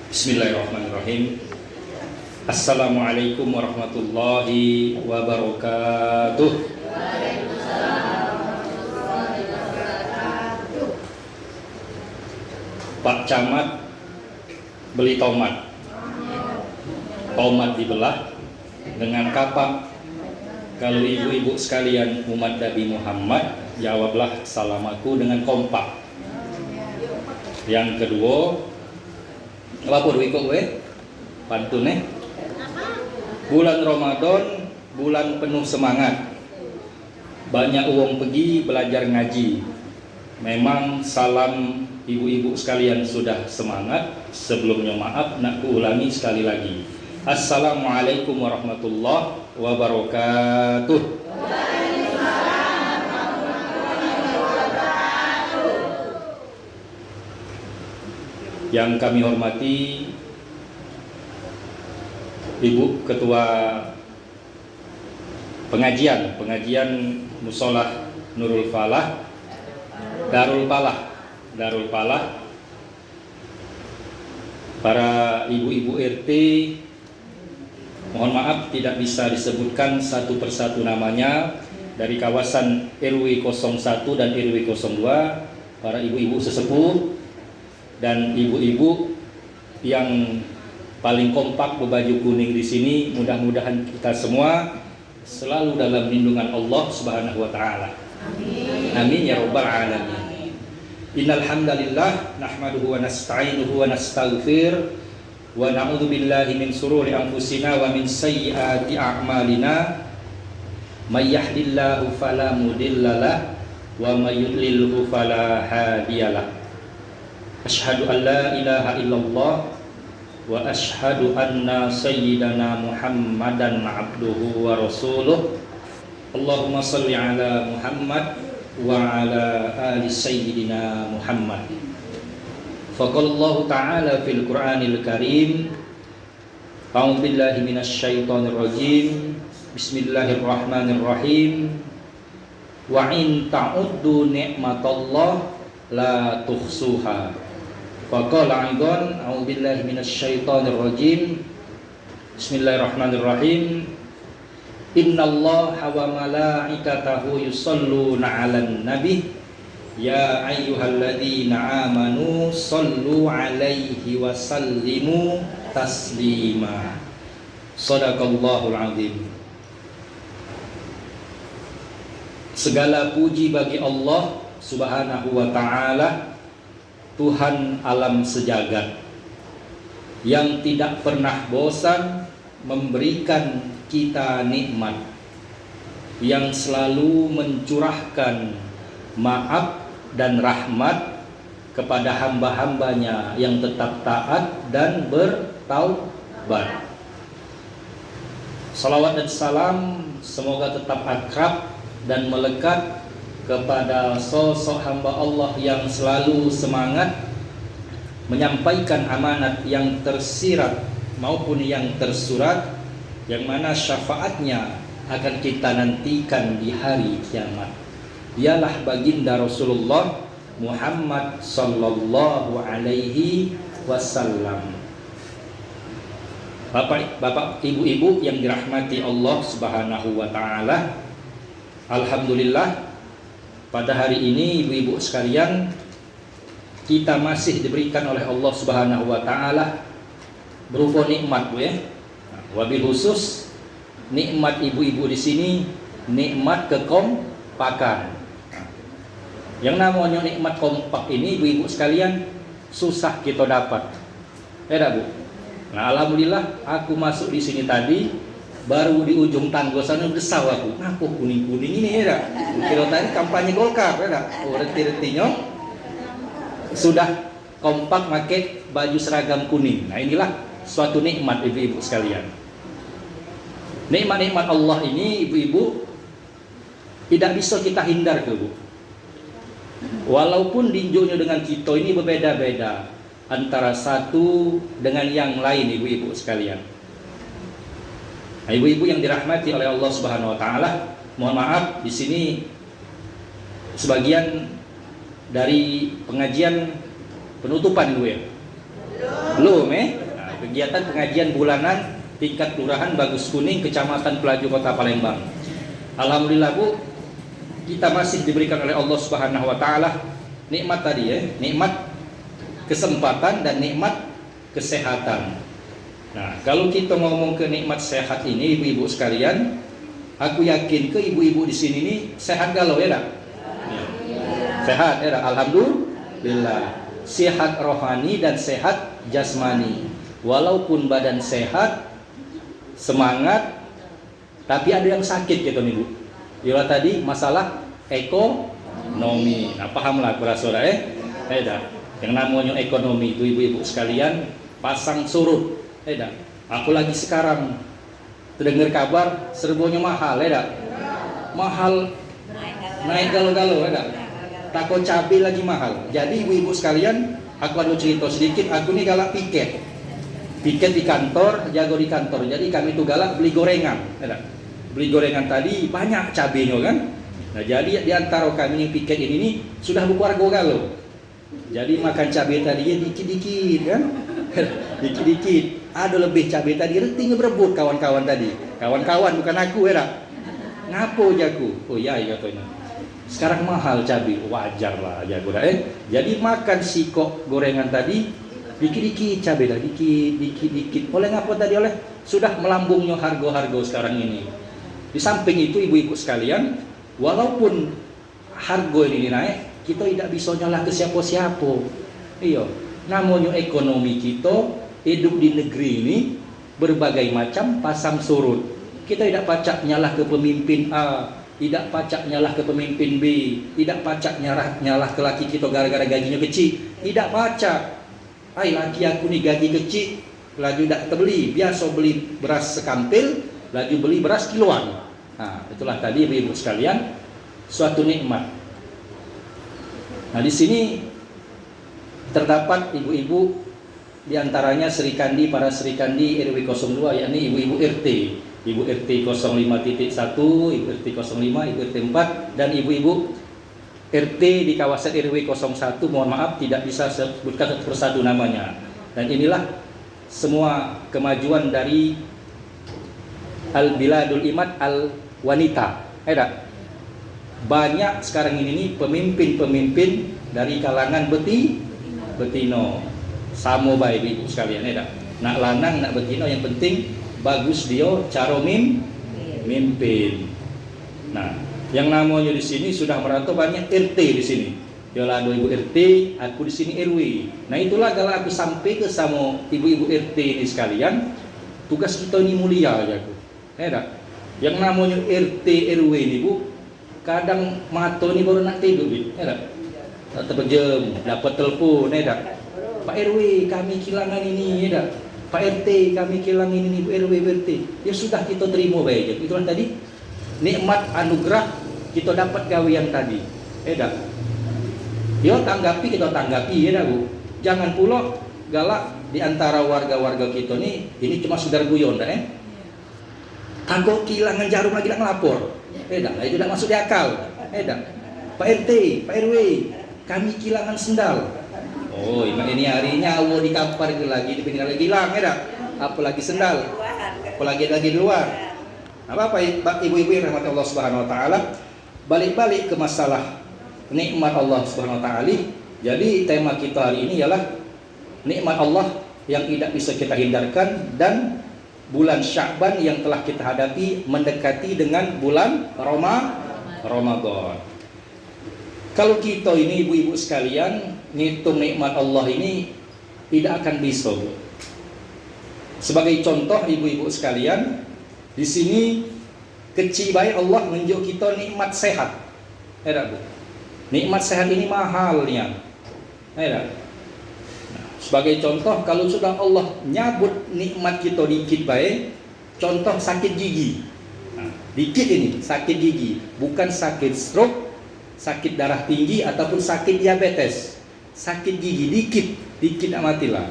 Bismillahirrahmanirrahim. Assalamualaikum warahmatullahi wabarakatuh. Pak Camat beli tomat. Tomat dibelah dengan kapak. Kalau ibu-ibu sekalian umat Nabi Muhammad, jawablah salam aku dengan kompak. Yang kedua, apa ikut gue? Pantune. Bulan Ramadan, bulan penuh semangat. Banyak uang pergi belajar ngaji. Memang salam ibu-ibu sekalian sudah semangat. Sebelumnya maaf, nak ulangi sekali lagi. Assalamualaikum warahmatullahi wabarakatuh. Yang kami hormati Ibu Ketua Pengajian Musolah Nurul Falah, Darul Falah, para ibu-ibu RT, mohon maaf tidak bisa disebutkan satu persatu namanya, dari kawasan RW 01 dan RW 02, para ibu-ibu sesepuh dan ibu-ibu yang paling kompak berbaju kuning di sini. Mudah-mudahan kita semua selalu dalam lindungan Allah Subhanahu wa taala. Amin. Amin ya rabbal alamin. Innal hamdalillah nahmaduhu wa nasta'inuhu wa nastaghfir wa na'udzu billahi min shururi anfusina wa min sayyiati a'malina. May yahdihillahu fala mudhillalah wa may yudlilhu fala hadiyalah. Asyhadu an la ilaha illallah wa asyhadu anna sayyidana Muhammadan abduhu wa rasuluh. Allahumma salli ala Muhammad wa ala ali sayyidina Muhammad. Faqala Allah ta'ala fil Qur'anil Karim, a'udzu billahi minasy syaithanir rajim. Bismillahirrahmanirrahim. Wa in ta'uddu ni'matallah la tuhsuha. Faqala aidan, a'udzubillahi minasyaitonir rajim. Bismillahirrahmanirrahim. Innallaha wa malaikatahu yusholluna 'alan nabi ya ayyuhalladzina amanu shollu 'alaihi wa sallimu taslima. Shadaqallahul 'azim. Segala puji bagi Allah Subhanahu wa ta'ala, Tuhan alam sejagat, yang tidak pernah bosan memberikan kita nikmat, yang selalu mencurahkan maaf dan rahmat kepada hamba-hambanya yang tetap taat dan bertaubat. Salawat dan salam semoga tetap akrab dan melekat kepada sosok hamba Allah yang selalu semangat menyampaikan amanat yang tersirat maupun yang tersurat, yang mana syafaatnya akan kita nantikan di hari kiamat. Dialah baginda Rasulullah Muhammad sallallahu alaihi wasallam. Bapak, ibu-ibu yang dirahmati Allah Subhanahu wa taala, alhamdulillah pada hari ini ibu-ibu sekalian, kita masih diberikan oleh Allah Subhanahu wa taala berupa nikmat, Bu ya. Wabil khusus nikmat ibu-ibu di sini nikmat kekompakan. Yang namanya nikmat kompak ini ibu-ibu sekalian susah kita dapat. Ya Bu. Nah, alhamdulillah aku masuk di sini tadi, baru di ujung tangga sana udah sawah aku. Nah, kok kuning-kuning ini ya. Kira tadi kampanye Golkar ya. Reti-retinya sudah kompak pakai baju seragam kuning. Nah, inilah suatu nikmat ibu-ibu sekalian. Nikmat-nikmat Allah ini ibu-ibu tidak bisa kita hindar, Bu. Walaupun dinjuknya dengan kita ini berbeda-beda antara satu dengan yang lain ibu-ibu sekalian. Nah, ibu-ibu yang dirahmati oleh Allah Subhanahu wa taala, mohon maaf di sini sebagian dari pengajian penutupan gue. Belum Nah, kegiatan pengajian bulanan tingkat kelurahan Bagus Kuning, Kecamatan Pelaju, Kota Palembang. Alhamdulillah Bu, kita masih diberikan oleh Allah Subhanahu wa taala nikmat tadi nikmat kesempatan dan nikmat kesehatan. Nah, kalau kita ngomong ke nikmat sehat ini ibu-ibu sekalian, aku yakin ke ibu-ibu di sini nih sehat galau ya dak? Sehat ya dak? Alhamdulillah. Sehat rohani dan sehat jasmani. Walaupun badan sehat, semangat, tapi ada yang sakit gitu nih Bu. Itulah tadi masalah ekonomi. Nah, pahamlah saudara yang namanya ekonomi itu ibu-ibu sekalian pasang surut. Aku lagi sekarang terdengar kabar serbonya mahal mahal naik galau-galau takut cabai lagi mahal. Jadi ibu-ibu sekalian, aku ada cerita sedikit. Aku nih galak piket di kantor, jago di kantor. Jadi kami tuh galak beli gorengan beli gorengan tadi banyak cabenya kan. Nah, jadi di antara kami yang piket ini nih sudah berkeluarga galau. Jadi makan cabai tadinya dikit-dikit kan. Dikit-dikit. Ada lebih cabai tadi, reti ngeberebut kawan-kawan tadi. Kawan-kawan bukan aku Ngapo jaku? Oh iya katanya. Sekarang mahal cabai, wajar lah jago Jadi makan sikok gorengan tadi dikit-dikit cabai dah, dikit-dikit. Oleh ngapa tadi sudah melambungnya harga-harga sekarang ini. Di samping itu ibu-ibu sekalian, walaupun harga ini naik, kita tidak bisa nyalah ke siapa-siapa. Iya, namanya ekonomi kita hidup di negeri ini berbagai macam pasang surut. Kita tidak pacak nyalah ke pemimpin A, tidak pacak nyalah ke pemimpin B, tidak pacak nyalah ke laki kita gara-gara gajinya kecil, tidak pacak. Laki aku nih gaji kecil, laju tidak terbeli, biasa beli beras sekampil, laju beli beras kiloan. Nah, itulah tadi ibu-ibu sekalian suatu nikmat. Nah, di sini terdapat ibu-ibu diantaranya para Sri Kandi RW 02, yakni ibu-ibu RT. Ibu RT 05.1, Ibu RT 05, Ibu RT 4, dan ibu-ibu RT di kawasan RW 01. Mohon maaf tidak bisa sebutkan satu persatu namanya. Dan inilah semua kemajuan dari Al-Biladul Imad Al-Wanita. Banyak sekarang ini nih pemimpin-pemimpin dari kalangan betino. Samo baik ibu sekalian nak lanang nak betino, yang penting bagus dia cara mimpin. Nah, yang namanya di sini sudah merantau banyak RT di sini. Yalah ada ibu RT, aku di sini RW. Nah, itulah kalau aku sampai ke sama ibu-ibu RT ini sekalian, tugas kita ini mulia aja aku. Yang namanya RT RW ini Bu, kadang mato ini baru nak tidur tak terpejam, dapat telepon Pak RW kami kehilangan ini Pak RT kami kehilangan ini Bu RW RT. Ya sudah, kita terima baik. Itulah tadi nikmat anugerah kita dapat gawean tadi. Dia tanggapi, kita tanggapi Bu. Jangan pula galak di antara warga-warga kita nih, ini cuma sekedar guyon Takut kehilangan jarum lagi nak melapor. Nah, itu tidak masuk di akal. Pak RT, Pak RW, kami kehilangan sendal. Oh, ini harinya Allah di kapar itu lagi, di pinggir lagi hilang apalagi sendal, apalagi lagi di luar. Apa ibu-ibu yang rahmat Allah Subhanahu wa taala, balik-balik ke masalah nikmat Allah Subhanahu wa taala. Jadi tema kita hari ini ialah nikmat Allah yang tidak bisa kita hindarkan, dan bulan Sya'ban yang telah kita hadapi mendekati dengan bulan Ramadan. Kalau kita ini ibu-ibu sekalian ngitung nikmat Allah ini tidak akan bisa. Sebagai contoh ibu-ibu sekalian, di sini kecil baik Allah menunjuk kita nikmat sehat. Bu. Nikmat sehat ini mahalnya. Sebagai contoh, kalau sudah Allah nyabut nikmat kita dikit baik, contoh sakit gigi. Dikit ini sakit gigi, bukan sakit stroke, sakit darah tinggi ataupun sakit diabetes. Sakit gigi dikit amatilah.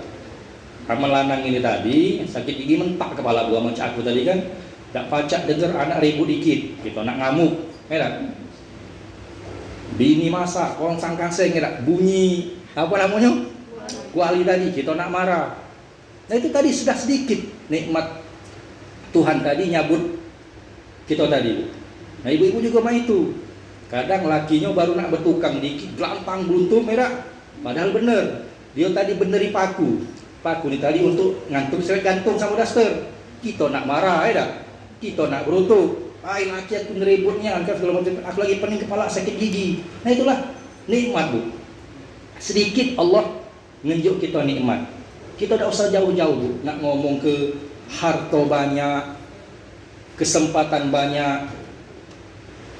Amal lanang ini tadi sakit gigi mentak kepala gua macam aku tadi kan, tak pacak dengar anak ribut dikit, kita nak ngamuk, bini masak, kongsang kaseng, bunyi apa namanya? wali tadi, kita nak marah. Nah itu tadi sudah sedikit nikmat Tuhan tadi nyabut kita tadi. Nah ibu-ibu juga mah itu. Kadang lakinya baru nak bertukang dikit, gelantang beluntum merah. Padahal bener, dia tadi beneri paku. Paku ini tadi untuk ngantuk seret gantung sama daster. Kita nak marah, dah. Kita nak berutuk. Laki aku ngeributnya, segala macam. Aku lagi pening kepala, sakit gigi. Nah itulah nikmat, Bu. Sedikit Allah nunjuk kita nikmat. Kita tak usah jauh-jauh, Bu, nak ngomong ke harta banyak, kesempatan banyak,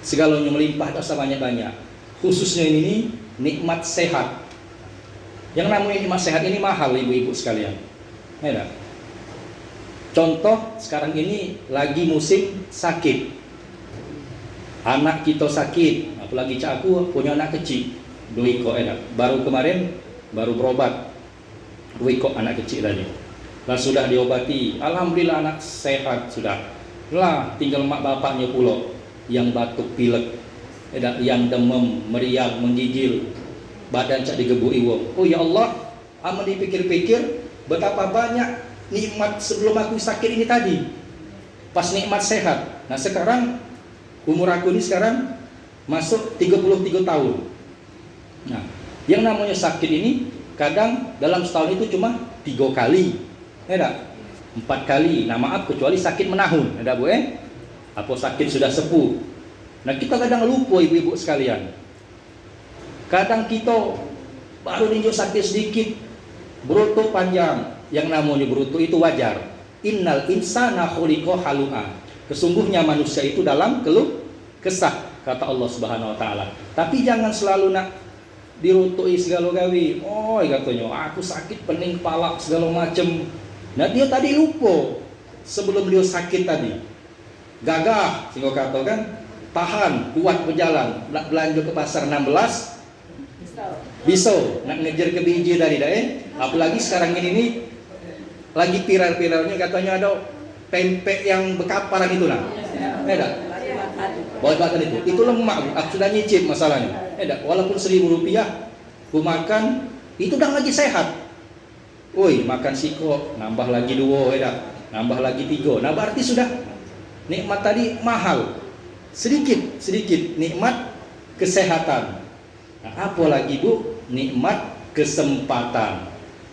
segalanya melimpah, tak usah banyak-banyak. Khususnya ini nikmat sehat. Yang namanya nikmat sehat ini mahal, ibu-ibu sekalian. Ya, contoh sekarang ini lagi musim sakit. Anak kita sakit, apalagi cak aku punya anak kecil, 2 ekor enak. Baru kemarin baru berobat 2 ekor anak kecil tadi. Lah sudah diobati, alhamdulillah anak sehat sudah. Lah tinggal mak bapaknya pula yang batuk pilek, yang demam, meriang, menggigil, badan cak digebui wong. Oh ya Allah, aman dipikir-pikir betapa banyak nikmat sebelum aku sakit ini tadi. Pas nikmat sehat. Nah sekarang umur aku ini sekarang masuk 33 tahun. Nah, yang namanya sakit ini kadang dalam setahun itu cuma 3 kali, ya tak? 4 kali. Nah maaf, kecuali sakit menahun, ada Bu apa sakit sudah sepuh. Nah kita kadang lupa ibu-ibu sekalian. Kadang kita baru ninjau sakit sedikit, berutuk panjang. Yang namanya berutuk itu wajar. Innal insana khuliqa halu'a. Sesungguhnya manusia itu dalam keluh kesah, kata Allah Subhanahu wa taala. Tapi jangan selalu nak dirutui segala gawi. Oh, katanya aku sakit pening kepala segala macem. Nah dia tadi lupa sebelum dia sakit tadi. Gagah, sehingga kata kan, tahan, kuat berjalan, nak belanja ke pasar 16 bisa, nak ngejar ke biji tadi dah apalagi sekarang ini nih lagi viral-viralnya katanya ada pempek yang bekaparan itu lah. Ada. Bawa itu lemak, aku sudah nyicip masalahnya. Ada. Walaupun Rp1.000 aku makan, itu udah lagi sehat. Woi, makan siko, nambah lagi 2, nambah lagi 3. Nah berarti sudah nikmat tadi mahal. Sedikit nikmat kesehatan. Nah, apalagi Bu, nikmat kesempatan.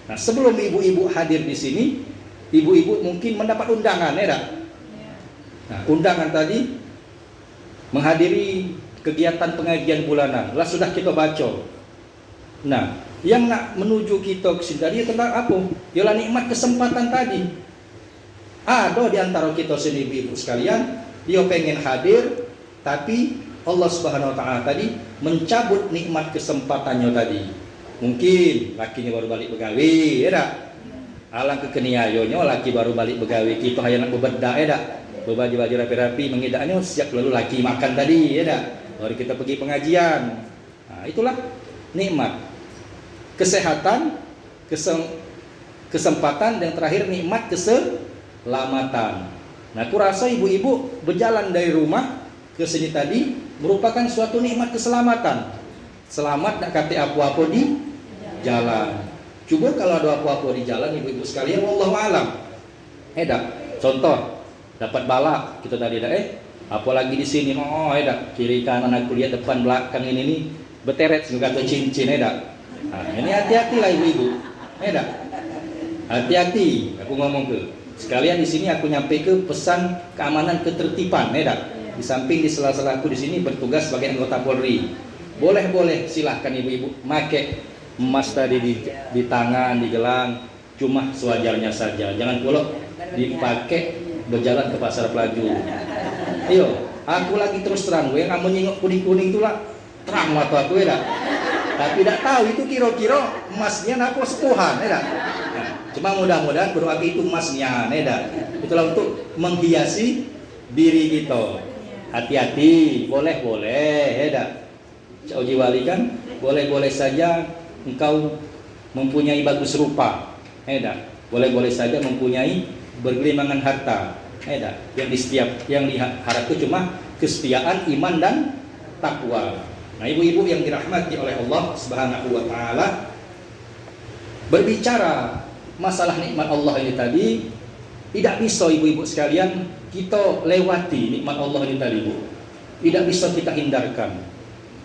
Nah, sebelum ibu-ibu hadir di sini, ibu-ibu mungkin mendapat undangan, ya tak? Nah, undangan tadi menghadiri kegiatan pengajian bulanan. Lah sudah kita baca. Nah, yang nak menuju kita ke sini tadi tentang apa? Ialah nikmat kesempatan tadi. Ada di antara kita sini ibu-ibu sekalian, dia pengen hadir, tapi Allah Subhanahu wa taala tadi mencabut nikmat kesempatannya tadi. Mungkin lakinya baru balik begawe, ya tak? Alang kekeniayonya laki baru balik begawe, kita hanya nak bebedak, ya tak? Berbaju-baju rapi-rapi, mengidaknya sejak lalu laki makan tadi, ya tak? Baru kita pergi pengajian. Nah, itulah nikmat kesehatan, kesempatan, dan terakhir nikmat keselamatan. Nah, aku rasa ibu-ibu berjalan dari rumah ke sini tadi merupakan suatu nikmat keselamatan. Selamat nak kata apa-apa di jalan. Coba kalau ada apa-apa di jalan ibu-ibu sekalian, wallahu alam. Contoh dapat balak kita tadi apalagi di sini kiri kanan aku lihat depan belakang ini nih beteret kata cincin Nah, ini hati-hati lah ibu-ibu. Hati-hati aku ngomong ke. Sekalian di sini aku nyampe ke pesan keamanan ketertiban, Di samping di sela-sela aku di sini bertugas sebagai anggota Polri. Boleh silahkan ibu-ibu make emas tadi di tangan, di gelang, cuma sewajarnya saja. Jangan pula dipakai berjalan ke pasar pelaju. Iyo, aku lagi terus terang, gue nggak menyingok kuning-kuning itulah terang mata aku tapi tidak tahu itu kira-kira emasnya apa sepuhan, cuma mudah-mudahan berarti itu emasnya, itulah untuk menghiasi diri kita. Hati-hati, boleh, Cak Uji Wali kan, boleh saja engkau mempunyai bagus rupa, boleh saja mempunyai bergelimangan harta, yang diharapkan cuma kesetiaan, iman dan takwa. Nah, ibu-ibu yang dirahmati oleh Allah Subhanahu wa taala, Berbicara masalah nikmat Allah ini tadi, tidak bisa ibu-ibu sekalian kita lewati nikmat Allah ini tadi, Bu. Tidak bisa kita hindarkan.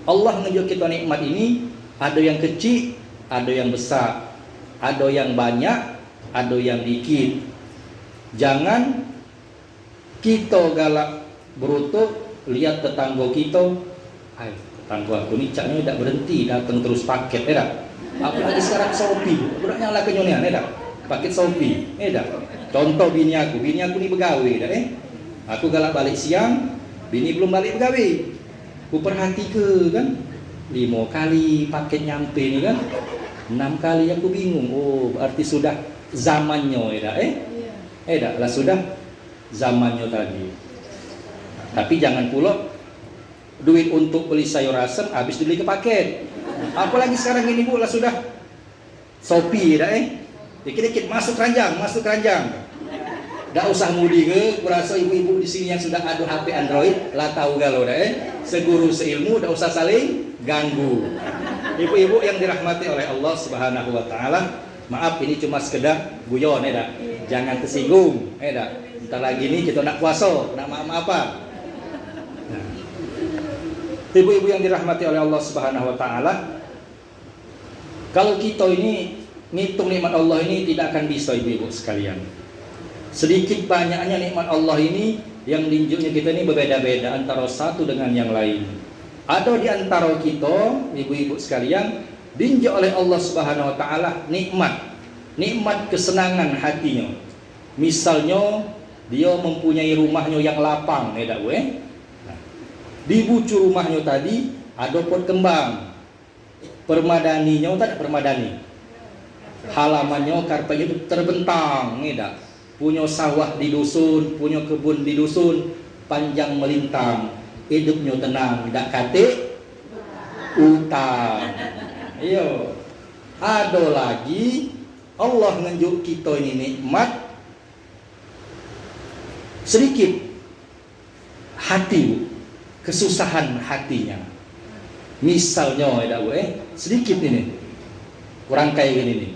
Allah menunjuk kita nikmat ini, ada yang kecil, ada yang besar, ada yang banyak, ada yang dikit. Jangan kita galak berutuk lihat tetangga kita, ay, tetangga aku ni caknya tidak berhenti datang terus paket, apalagi sekarang Shopee, budak nyala kenyonian, paket Shopee, contoh bini aku ni begawe, aku galak balik siang, bini belum balik begawe, aku perhatikan kan, 5 kali paket nyampe ni kan, 6 kali aku bingung, oh berarti sudah zamannya, lah sudah zamannya tadi. Tapi jangan pula duit untuk beli sayur asem habis dibeli ke paket. Apalagi sekarang ini, Bu, lah sudah Shopee dikit-dikit masuk keranjang. Dak usah mudi ke, kurasa ibu-ibu di sini yang sudah ada HP Android lah tahu galau seguru seilmu, dak usah saling ganggu. Ibu-ibu yang dirahmati oleh Allah Subhanahu wa taala, maaf ini cuma sekedar guyon, jangan tersinggung, Entar lagi nih kita nak puasa, nak maaf-maafan. Ibu-ibu yang dirahmati oleh Allah Subhanahu wa taala, kalau kita ini ngitung nikmat Allah ini tidak akan bisa, ibu-ibu sekalian. Sedikit banyaknya nikmat Allah ini yang diunjuknya kita ini berbeda-beda antara satu dengan yang lain. Ada di antara kita, ibu-ibu sekalian, diunjuk oleh Allah Subhanahu wa taala nikmat kesenangan hatinya. Misalnya dia mempunyai rumahnya yang lapang, di bucu rumahnya tadi ada pot kembang. Permadaninya tak ada permadani. Halamannya karpetnya itu terbentang, punya sawah di dusun, punya kebun di dusun, panjang melintang, hidupnya tenang, dak kate utang. Iyo. Ada lagi Allah nunjuk kita ini nikmat sedikit hati, kesusahan hatinya. Misalnya sedikit ini, kurang kayak gini nih.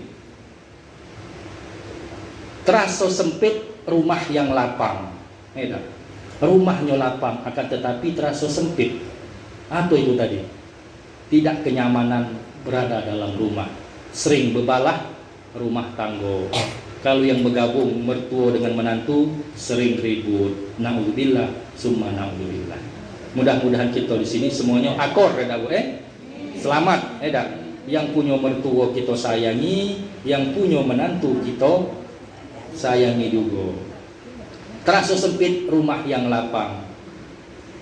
Terasa sempit rumah yang lapang, rumahnya lapang akan tetapi terasa sempit. Apa itu tadi? Tidak kenyamanan berada dalam rumah, sering bebalah rumah tangga. Kalau yang bergabung mertua dengan menantu sering ribut. Naudzubillah, summa naudzubillah. Mudah-mudahan kita di sini semuanya akor, selamat, Yang punya mertua kita sayangi, yang punya menantu kita sayangi juga. Terasa sempit rumah yang lapang,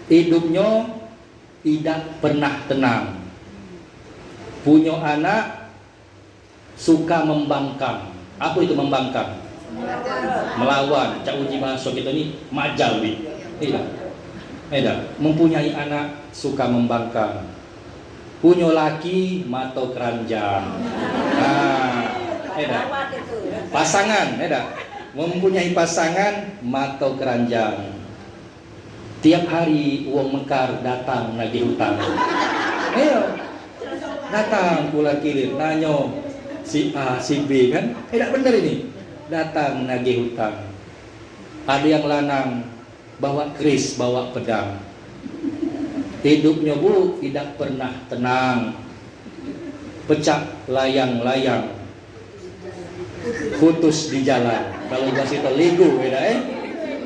hidupnya tidak pernah tenang. Punya anak suka membangkang. Apa itu membangkang? Melawan. Cak uji bahasa kita ni majal ni. Mempunyai anak suka membangkang. Punya laki mata keranjang. Pasangan, mempunyai pasangan mata keranjang. Tiap hari uang mekar datang nagih hutang. Datang pula kilir nanya si A, si B kan? Tidak benar ini. Datang nagih hutang. Ada yang lanang bawa keris, bawa pedang. Hidupnya, Bu, tidak pernah tenang. Pecah layang-layang. Putus di jalan. Kalau masih terligu,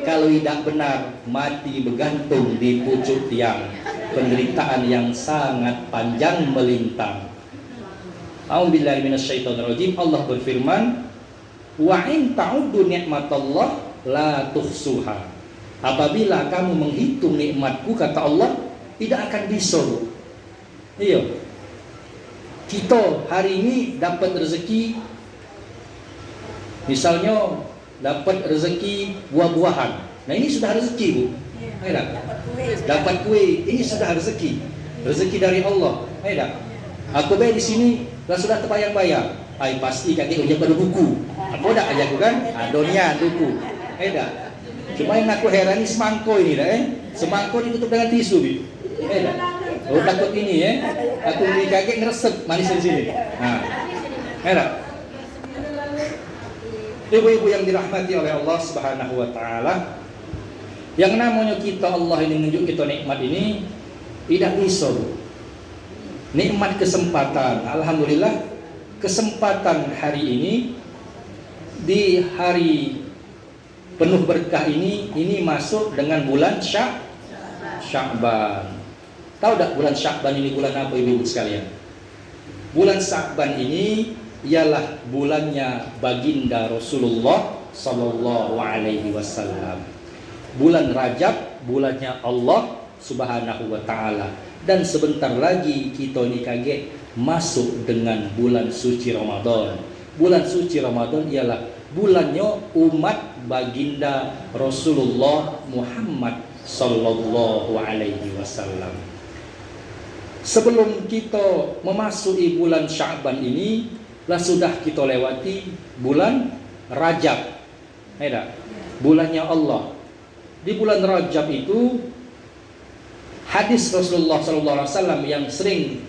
Kalau tidak benar, mati bergantung di pucuk tiang. Penderitaan yang sangat panjang melintang. A'udzubillahi minasyaitonirrajim. Allah berfirman, wa in ta'uddu ni'matallah la tuhsuha. Apabila kamu menghitung nikmatku, kata Allah, tidak akan bisa. Iya. Kita hari ini dapat rezeki, misalnya dapat rezeki buah-buahan. Nah, ini sudah rezeki, Bu. Dapat kue, ini sudah rezeki. Rezeki dari Allah. Aku di sini lah sudah terbayang-bayang. Ai pasti kaki ujian pada buku. Apa dak ajaku kan? Adonia buku. Cuma yang aku heran ini semangko ini semangko ditutup dengan tisu, Bi. Oh, takut ini Aku beli kaget ngeresep manis di sini. Nah. Ibu-ibu yang dirahmati oleh Allah Subhanahu wa taala, yang namanya kita Allah ini menunjuk kita nikmat ini tidak bisa, Bu. Nikmat kesempatan, alhamdulillah kesempatan hari ini di hari penuh berkah ini masuk dengan bulan Sya'ban. Tahu tak bulan Sya'ban ini bulan apa, ibu-ibu sekalian? Bulan Sya'ban ini ialah bulannya baginda Rasulullah sallallahu alaihi wasallam. Bulan Rajab, bulannya Allah Subhanahu wa taala. Dan sebentar lagi kita ni kaget masuk dengan bulan suci Ramadan. Bulan suci Ramadan ialah bulannya umat baginda Rasulullah Muhammad sallallahu alaihi wasallam. Sebelum kita memasuki bulan Sya'ban ini, lah sudah kita lewati bulan Rajab. Bulannya Allah. Di bulan Rajab itu hadis Rasulullah sallallahu alaihi wasallam yang sering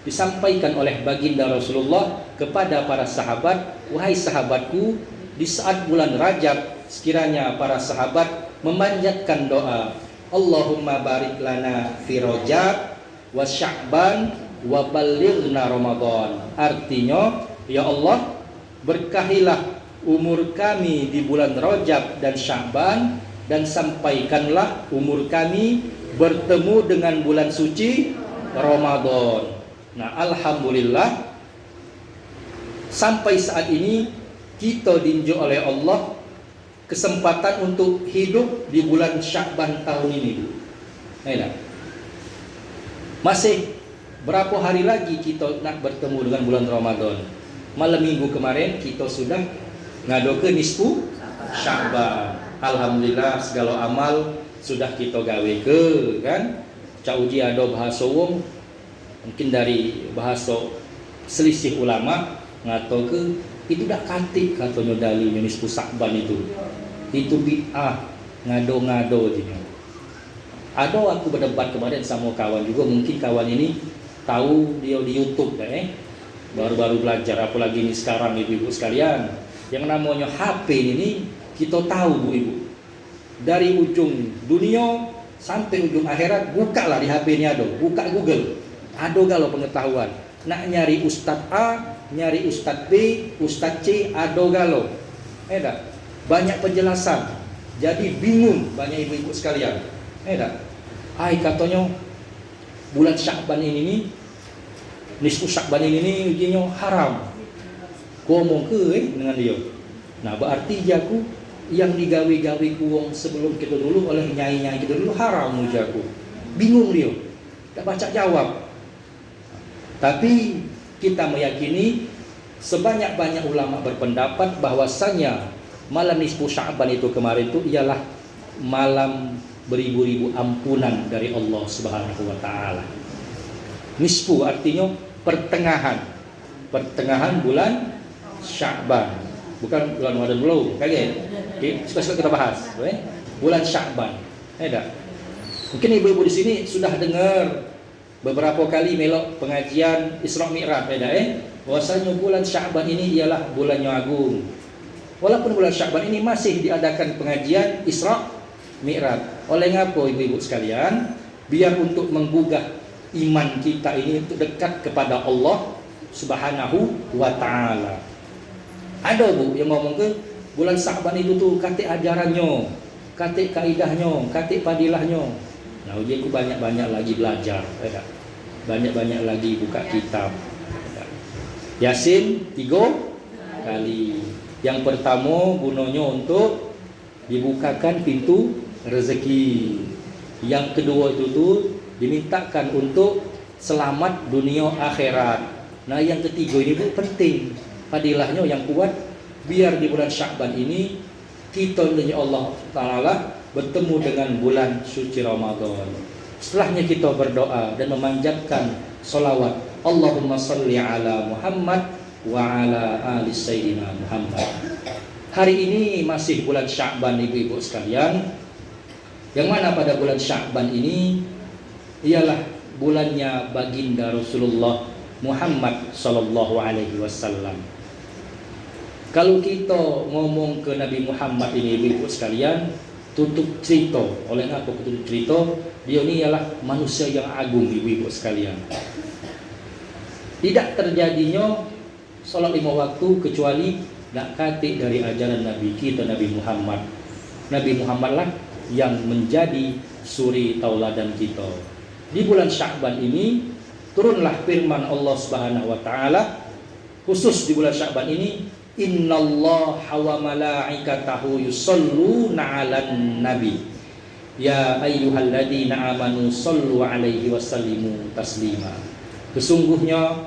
disampaikan oleh baginda Rasulullah kepada para sahabat, wahai sahabatku, di saat bulan Rajab sekiranya para sahabat memanjatkan doa, Allahumma barik lana fi Rajab wa Sya'ban wa ballighna Ramadan. Artinya, ya Allah, berkahilah umur kami di bulan Rajab dan Sya'ban, dan sampaikanlah umur kami bertemu dengan bulan suci Ramadan. Nah, alhamdulillah sampai saat ini kita diunjuk oleh Allah kesempatan untuk hidup di bulan Sya'ban tahun ini. Masih berapa hari lagi kita nak bertemu dengan bulan Ramadan? Malam minggu kemarin kita sudah ngado ke nisfu Sya'ban. Alhamdulillah segala amal sudah kita gawe ke, kan? Cak uji ada bahasa wong, mungkin dari bahasa selisih ulama ngato ke itu dak kantik katanya dari nisfu Sya'ban itu bid'ah, ngado-ngado jadinya. Ada aku berdebat kemarin sama kawan juga, mungkin kawan ini tahu dia di YouTube baru-baru belajar, apalagi ini sekarang ibu-ibu sekalian, yang namanya HP ini kita tahu, Bu Ibu, dari ujung dunia sampai ujung akhirat, bukalah di HP ini ada, buka Google, ada galau pengetahuan. Nak nyari Ustadz A, nyari Ustadz B, Ustadz C, ada galau. Banyak penjelasan. Jadi bingung banyak ibu-ibu sekalian. Katanya bulan Sya'ban ini nisfu Sya'ban ini ujinya haram. Ngomong ke dengan dia. Nah, berarti jaku yang digawe-gawe kuwong sebelum kita dulu oleh nyai-nyai kita dulu haram ujaku. Bingung dia. Tak baca jawab. Tapi kita meyakini sebanyak-banyak ulama berpendapat bahwasanya malam nisfu Sya'ban itu kemarin itu ialah malam beribu-ribu ampunan dari Allah Subhanahu wa taala. Nisfu artinya pertengahan bulan Sya'ban, bukan bulan Ramadan dulu. Suka-suka kita bahas, bulan Sya'ban. Mungkin ibu-ibu di sini sudah dengar beberapa kali melok pengajian Isra Mi'raj, bahwasanya bulan Sya'ban ini ialah bulannya agung. Walaupun bulan Sya'ban ini masih diadakan pengajian Isra Mi'raj. Oleh ngapa ibu-ibu sekalian? Biar untuk menggugah iman kita ini untuk dekat kepada Allah Subhanahu wa taala. Ada, Bu, yang ngomong ke bulan Sya'ban itu tuh kate ajarannya, kate kaidahnya, kate padilahnya. Nah, ujianku banyak-banyak lagi belajar, banyak-banyak lagi buka kitab. Yasin 3 kali. Yang pertama gunanya untuk dibukakan pintu rezeki. Yang kedua itu tuh dimintakan untuk selamat dunia akhirat. Nah, yang ketiga ini, Bu, penting fadilahnya yang kuat, biar di bulan Sya'ban ini kita oleh Allah Ta'ala bertemu dengan bulan suci Ramadan. Setelahnya kita berdoa dan memanjatkan salawat, Allahumma salli ala Muhammad wa ala ali Sayyidina Muhammad. Hari ini masih bulan Sya'ban ibu-ibu sekalian, yang mana pada bulan Sya'ban ini ialah bulannya baginda Rasulullah Muhammad sallallahu alaihi wasallam. Kalau kita ngomong ke Nabi Muhammad ini ibu-ibu sekalian, tutup cerita. Oleh apa tutup cerita? Dia ini ialah manusia yang agung ibu-ibu sekalian. Tidak terjadinya salat 5 waktu kecuali nak katik dari ajaran Nabi kita Nabi Muhammad. Nabi Muhammad lah yang menjadi suri tauladan kita. Di bulan Sya'ban ini turunlah firman Allah Subhanahu wa taala khusus di bulan Sya'ban ini, innallaha wa malaikatahu yusholluna 'alan nabi ya ayyuhalladzina amanu shollu 'alaihi wasallimu taslima. Sesungguhnya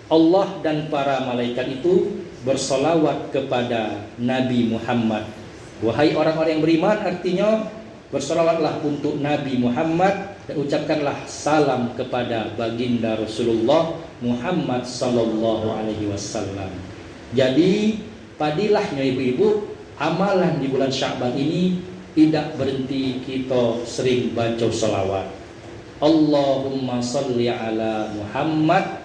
Allah dan para malaikat itu bersolawat kepada Nabi Muhammad. Wahai orang-orang yang beriman, artinya bersolawatlah untuk Nabi Muhammad dan ucapkanlah salam kepada baginda Rasulullah Muhammad sallallahu alaihi wasallam. Jadi padilahnya ibu-ibu, amalan di bulan Sya'ban ini tidak berhenti kita sering baca salawat. Allahumma salli ala Muhammad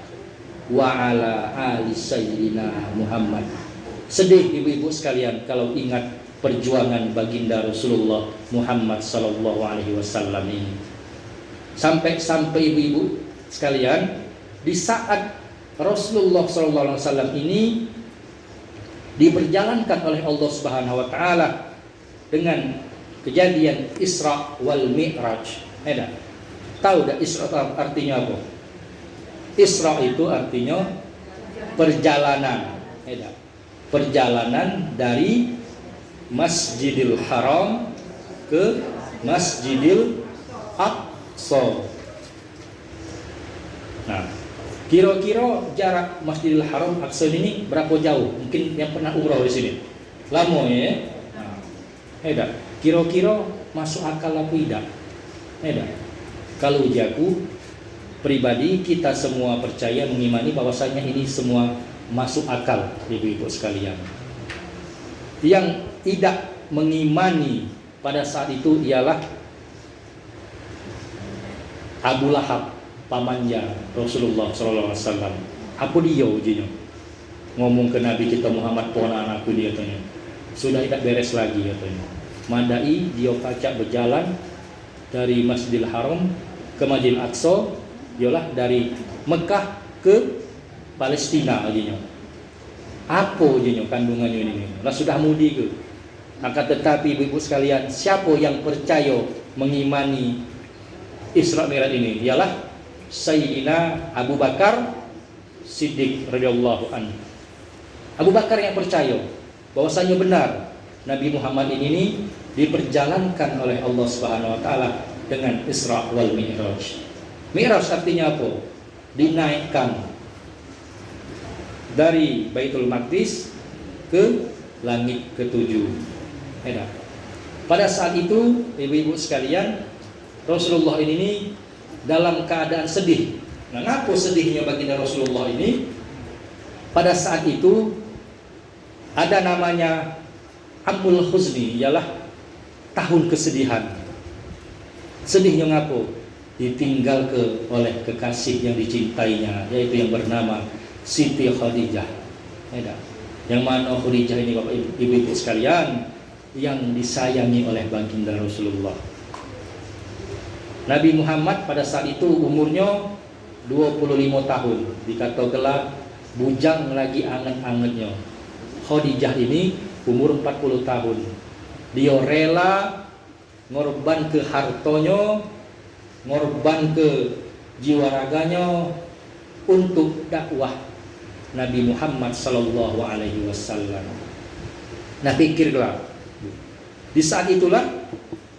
wa ala ali sayyidina Muhammad. Sedih ibu-ibu sekalian kalau ingat perjuangan baginda Rasulullah Muhammad sallallahu alaihi wasallam ini. Sampai ibu-ibu sekalian, di saat Rasulullah sallallahu alaihi wasallam ini diperjalankan oleh Allah Subhanahu wa taala dengan kejadian Isra wal Mi'raj. Tahu dah Isra artinya apa? Isra itu artinya perjalanan. Perjalanan dari Masjidil Haram ke Masjidil Aqsa. Nah, kira-kira jarak Masjidil Haram Aqsa ini berapa jauh? Mungkin yang pernah umrah di sini. Lama ya. Nah, kira-kira masuk akal apa tidak? Kalau ujiaku pribadi, kita semua percaya mengimani bahwasanya ini semua masuk akal ibu-ibu sekalian. Yang tidak mengimani pada saat itu ialah Abu Lahab, pamannya Rasulullah SAW. Apa dia ujinya? Ngomong ke Nabi kita Muhammad, ponakan aku, dia tanya. Sudah tidak beres lagi katanya. Madai dia pacak berjalan dari Masjidil Haram ke Masjidil Aqsa, ialah dari Mekah ke Palestina ajinya. Apa ajinya kandungannya ini? Lah sudah mudi ke. Akan tetapi ibu-ibu sekalian, siapa yang percaya mengimani Isra Mi'raj ini? Ialah Sayyidina Abu Bakar Siddiq radhiyallahu anhu. Abu Bakar yang percaya bahwasanya benar Nabi Muhammad ini diperjalankan oleh Allah Subhanahu wa taala dengan Isra wal Mi'raj. Mi'raj artinya apa? Dinaikkan dari Baitul Maqdis ke langit ketujuh. Pada saat itu ibu-ibu sekalian, Rasulullah ini dalam keadaan sedih. Nah, apa sedihnya baginda Rasulullah ini? Pada saat itu ada namanya Amul Huzni, ialah tahun kesedihan. Sedihnya ngapo? Ditinggal oleh kekasih yang dicintainya, yaitu yang bernama Siti Khadijah. Yang mana Khadijah ini Bapak Ibu sekalian, yang disayangi oleh baginda Rasulullah. Nabi Muhammad pada saat itu umurnya 25 tahun, dikata gelar bujang lagi anget-angetnya. Khadijah ini umur 40 tahun. Dia rela ngorban ke hartonya, ngorban ke jiwa raganya untuk dakwah Nabi Muhammad sallallahu alaihi wasallam. Nah, pikirlah, di saat itulah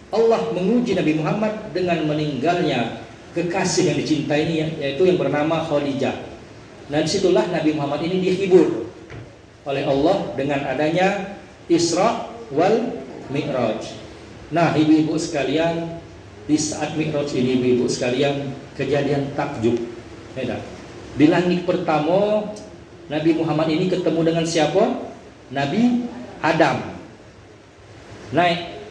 Allah menguji Nabi Muhammad dengan meninggalnya kekasih yang dicintainya, yaitu yang bernama Khadijah. Nah, disitulah Nabi Muhammad ini dihibur oleh Allah dengan adanya Isra wal Mi'raj. Nah, ibu-ibu sekalian, di saat Mi'raj ini ibu-ibu sekalian, kejadian takjub. Di langit pertama Nabi Muhammad ini ketemu dengan siapa? Nabi Adam. Naik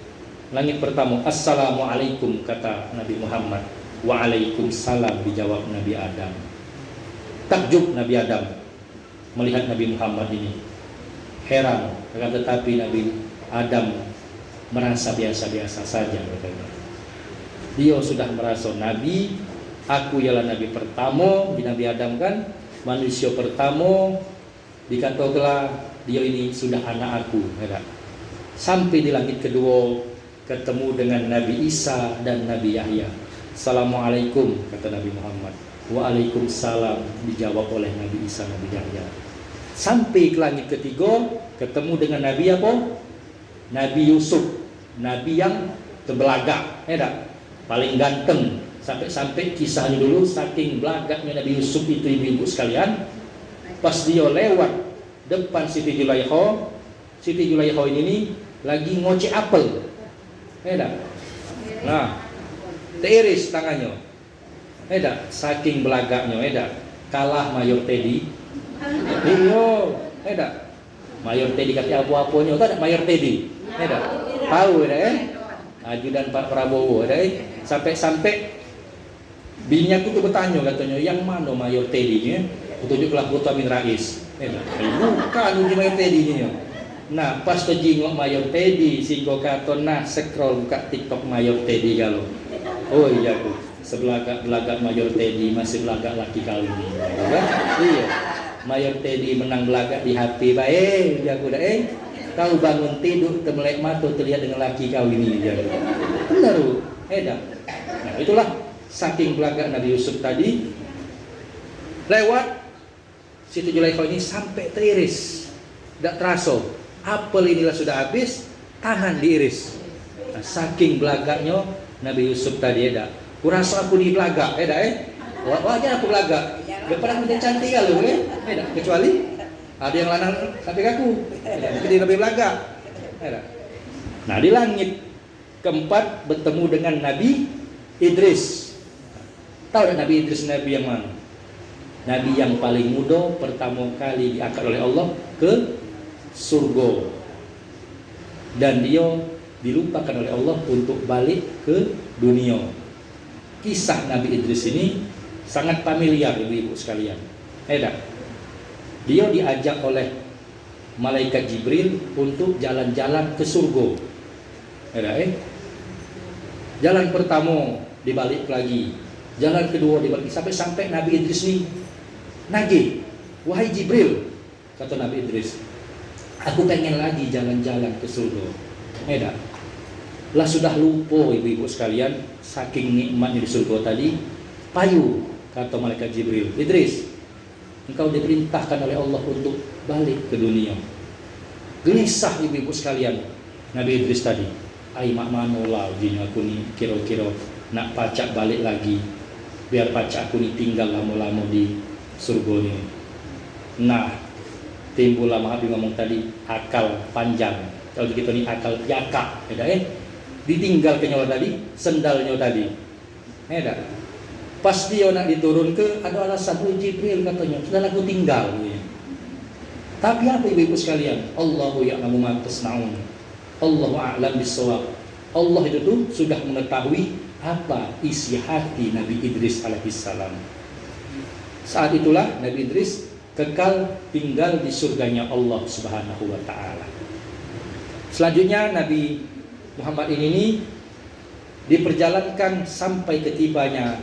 langit pertama, Assalamualaikum kata Nabi Muhammad. Waalaikumsalam dijawab Nabi Adam. Takjub Nabi Adam melihat Nabi Muhammad ini. heran, akan tetapi Nabi Adam merasa biasa-biasa saja katanya. Dia sudah merasa nabi, aku ialah nabi pertama di Nabi Adam kan, manusia pertama, dikatakanlah dia ini sudah anak aku. Sampai di langit kedua ketemu dengan Nabi Isa dan Nabi Yahya. Assalamualaikum kata Nabi Muhammad. Waalaikumsalam dijawab oleh Nabi Isa, Nabi Yahya. Sampai ke langit ketiga ketemu dengan Nabi apa? Nabi Yusuf, Nabi yang terbelagak, paling ganteng. Sampai kisahnya dulu, saking belagaknya Nabi Yusuf itu ibu-ibu sekalian, pas dia lewat depan Siti Zulaikha, Siti Zulaikha ini lagi ngoceh apel, nah, teiris tangannya, saking belagaknya, kalah Mayor Teddy, Mayor Teddy kata apa-apanya, tak ada Mayor Teddy, tahu ajudan Pak Prabowo, sampai bininya tuh bertanya katanya, yang mana Mayor Teddy-nya? Tunjuklah foto Amin Rais. Bukan uji Mayor Teddy-nya. Nah, pas terjengok Mayor Teddy, singgo kata nah scroll buka TikTok Mayor Teddy kalau. Oh iya tuh, sebelagak Mayor Teddy masih belagak laki kau ini. Iya. Mayor Teddy menang belagak di HP baik, jago dah kau bangun tidur termelek mata terlihat dengan laki kau ini, jago. Benar lu, Nah, itulah saking belagak Nabi Yusuf tadi. Lewat Siti Zulaikha ini sampai teriris, tidak terasa. Apel inilah sudah habis, tangan diiris. Nah, saking belagaknya Nabi Yusuf tadi, kurasa aku di belagak, wajar aku belagak. Gak pernah menjadi cantik kalau, kecuali ada yang lanang sampai kaku, jadi lebih belagak. Nah, di langit keempat bertemu dengan Nabi Idris. Tahu tak Nabi Idris Nabi yang mana? Nabi yang paling muda, pertama kali diangkat oleh Allah ke surga, dan dia dilupakan oleh Allah untuk balik ke dunia. Kisah Nabi Idris ini sangat familiar ibu-ibu sekalian. Dia diajak oleh malaikat Jibril untuk jalan-jalan ke surga. Jalan pertama dibalik lagi, jalan kedua dibalik, sampai Nabi Idris ini nagih, wahai Jibril, kata Nabi Idris, aku pengen lagi jalan-jalan ke surga. Lah sudah lupa ibu-ibu sekalian, saking nikmatnya di surga tadi. Payu, kata malaikat Jibril, Idris, engkau diperintahkan oleh Allah untuk balik ke dunia. Gelisah ibu-ibu sekalian Nabi Idris tadi, ai mak manola gini aku nih kira-kira nak pacak balik lagi, biar pacak aku nih tinggal lama-lama di surga ini. Nah, timbul lama habis ngomong tadi akal panjang. Kalau kita nih akal yakak, ditinggal kenyola tadi, sendalnya tadi. Pas dia nak diturun ke, ada alasan Jibril katanya, sudah aku tinggal. Tapi apa ibu-ibu sekalian? Allahu ya'lamu ma tasna'un. Allahu a'lam bis-shawab. Allah itu tuh sudah mengetahui apa isi hati Nabi Idris alaihissalam. Saat itulah Nabi Idris kekal tinggal di surganya Allah Subhanahu wa taala. Selanjutnya Nabi Muhammad ini diperjalankan sampai ketibanya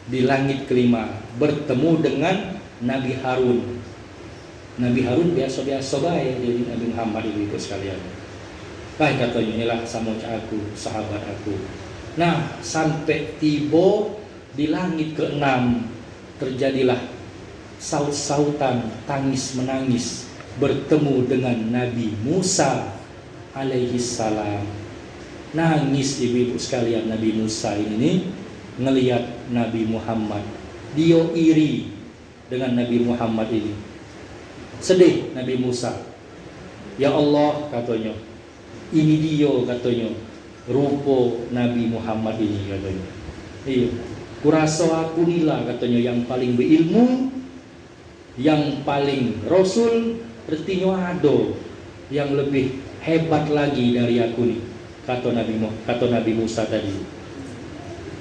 di langit kelima, bertemu dengan Nabi Harun. Nabi Harun biasa-biasa baik jadi Nabi Muhammad ibu sekalian. Baik katanya, inilah samoca aku, sahabat aku. Nah, sampai tiba di langit keenam, terjadilah saut-sautan, tangis menangis, bertemu dengan Nabi Musa alaihissalam. Nangis ibu-ibu sekalian, Nabi Musa ini ngelihat Nabi Muhammad, dia iri dengan Nabi Muhammad ini. Sedih Nabi Musa. Ya Allah katanya, ini dia katanya rupa Nabi Muhammad ini katanya. Iya, kurasa aku nila katanya yang paling berilmu, yang paling rasul, artinya ada yang lebih hebat lagi dari aku nih, kata Nabi Musa tadi.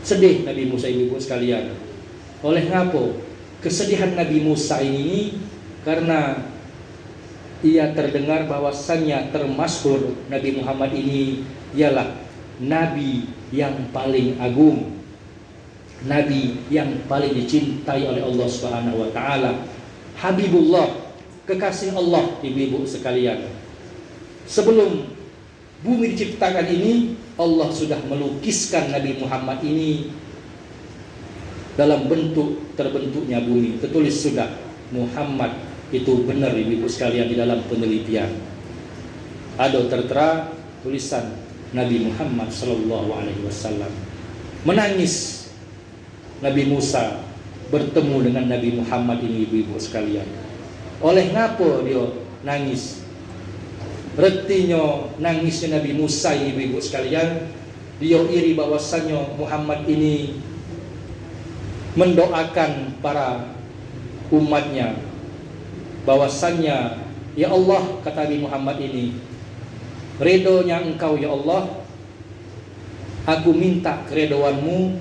Sedih Nabi Musa ibu sekalian. Oleh ngapa? Kesedihan Nabi Musa ini karena ia terdengar bahwasannya termasyhur Nabi Muhammad ini ialah Nabi yang paling agung, Nabi yang paling dicintai oleh Allah Subhanahu wa taala, Habibullah, kekasih Allah. Ibu-ibu sekalian, sebelum bumi diciptakan ini, Allah sudah melukiskan Nabi Muhammad ini dalam bentuk terbentuknya bumi. Tertulis sudah Muhammad itu benar, ibu-ibu sekalian, di dalam penelitian. Ada tertera tulisan Nabi Muhammad sallallahu alaihi wasallam. Menangis Nabi Musa bertemu dengan Nabi Muhammad ini, ibu-ibu sekalian. Oleh ngapa dia nangis? Retinya nangisnya Nabi Musa ini, ibu-ibu sekalian, dia iri bahwasannya Muhammad ini mendoakan para umatnya, bahwasannya, ya Allah, kata Nabi Muhammad ini, redonya engkau ya Allah, aku minta keredoanmu,